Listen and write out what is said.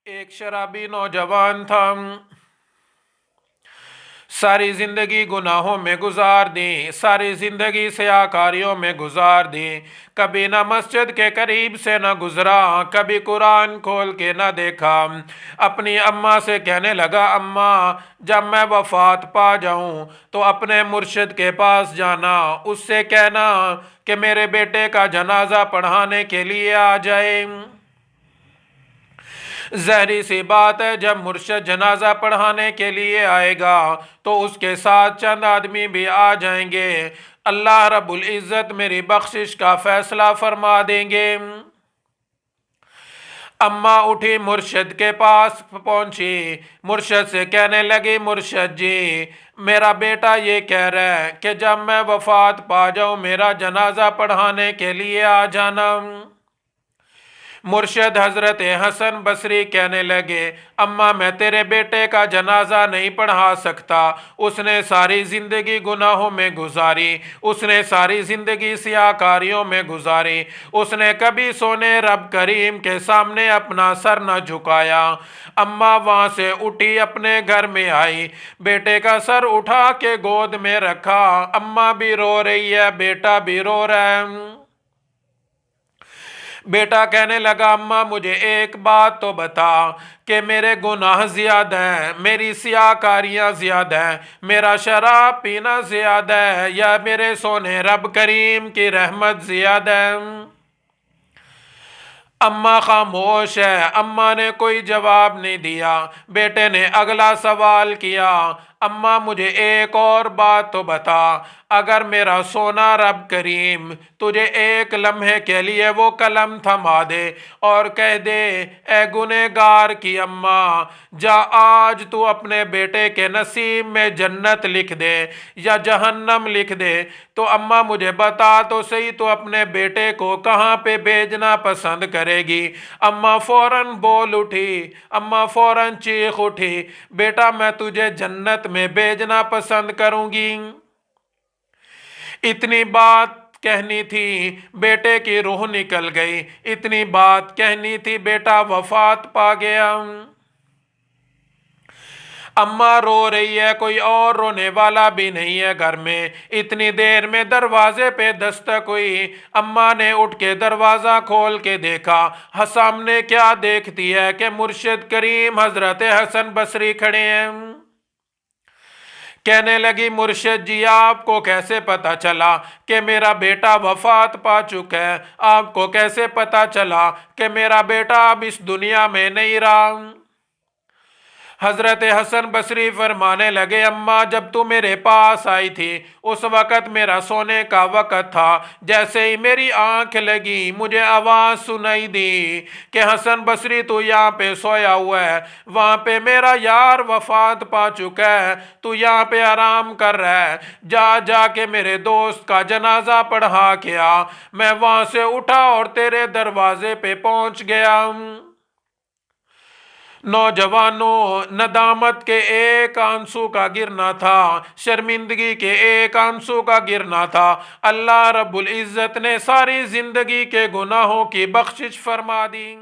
ایک شرابی نوجوان تھا، ساری زندگی گناہوں میں گزار دی، ساری زندگی سیاکاریوں میں گزار دی، کبھی نہ مسجد کے قریب سے نہ گزرا، کبھی قرآن کھول کے نہ دیکھا۔ اپنی اماں سے کہنے لگا، اماں جب میں وفات پا جاؤں تو اپنے مرشد کے پاس جانا، اس سے کہنا کہ میرے بیٹے کا جنازہ پڑھانے کے لیے آ جائے۔ ظاہری سی بات ہے، جب مرشد جنازہ پڑھانے کے لیے آئے گا تو اس کے ساتھ چند آدمی بھی آ جائیں گے، اللہ رب العزت میری بخشش کا فیصلہ فرما دیں گے۔ اماں اٹھی، مرشد کے پاس پہنچی، مرشد سے کہنے لگی، مرشد جی میرا بیٹا یہ کہہ رہا ہے کہ جب میں وفات پا جاؤں میرا جنازہ پڑھانے کے لیے آ جانا۔ مرشد حضرت حسن بصری کہنے لگے، اماں میں تیرے بیٹے کا جنازہ نہیں پڑھا سکتا، اس نے ساری زندگی گناہوں میں گزاری، اس نے ساری زندگی سیاکاریوں میں گزاری، اس نے کبھی سونے رب کریم کے سامنے اپنا سر نہ جھکایا۔ اماں وہاں سے اٹھی، اپنے گھر میں آئی، بیٹے کا سر اٹھا کے گود میں رکھا، اماں بھی رو رہی ہے، بیٹا بھی رو رہا ہے۔ بیٹا کہنے لگا، اماں مجھے ایک بات تو بتا کہ میرے گناہ زیادہ ہیں، میری سیاکاریاں زیادہ ہیں، میرا شراب پینا زیادہ ہے، یا میرے سونے رب کریم کی رحمت زیادہ ہے؟ اماں خاموش ہے، اماں نے کوئی جواب نہیں دیا۔ بیٹے نے اگلا سوال کیا، اماں مجھے ایک اور بات تو بتا، اگر میرا سونا رب کریم تجھے ایک لمحے کے لیے وہ قلم تھما دے اور کہہ دے، اے گنہگار کی اماں جا آج تو اپنے بیٹے کے نصیب میں جنت لکھ دے یا جہنم لکھ دے، تو اماں مجھے بتا تو صحیح تو اپنے بیٹے کو کہاں پہ بھیجنا پسند کرے گی؟ اماں فوراً بول اٹھی، اماں فوراً چیخ اٹھی، بیٹا میں تجھے جنت میں بھیجنا پسند کروں گی۔ اتنی بات کہنی تھی، بیٹے کی روح نکل گئی، اتنی بات کہنی تھی، بیٹا وفات پا گیا۔ اماں رو رہی ہے، کوئی اور رونے والا بھی نہیں ہے گھر میں۔ اتنی دیر میں دروازے پہ دستک ہوئی، اماں نے اٹھ کے دروازہ کھول کے دیکھا، سامنے کیا دیکھتی ہے کہ مرشد کریم حضرت حسن بصری کھڑے ہیں۔ کہنے لگی، مرشد جی آپ کو کیسے پتا چلا کہ میرا بیٹا وفات پا چکا ہے؟ آپ کو کیسے پتا چلا کہ میرا بیٹا اب اس دنیا میں نہیں رہا؟ حضرت حسن بصری فرمانے لگے، اماں جب تو میرے پاس آئی تھی اس وقت میرا سونے کا وقت تھا، جیسے ہی میری آنکھ لگی مجھے آواز سنائی دی کہ حسن بصری تو یہاں پہ سویا ہوا ہے، وہاں پہ میرا یار وفات پا چکا ہے، تو یہاں پہ آرام کر رہا ہے، جا جا کے میرے دوست کا جنازہ پڑھا کے آ۔ میں وہاں سے اٹھا اور تیرے دروازے پہ پہنچ گیا۔ نوجوانوں، ندامت کے ایک آنسو کا گرنا تھا، شرمندگی کے ایک آنسو کا گرنا تھا، اللہ رب العزت نے ساری زندگی کے گناہوں کی بخشش فرما دی۔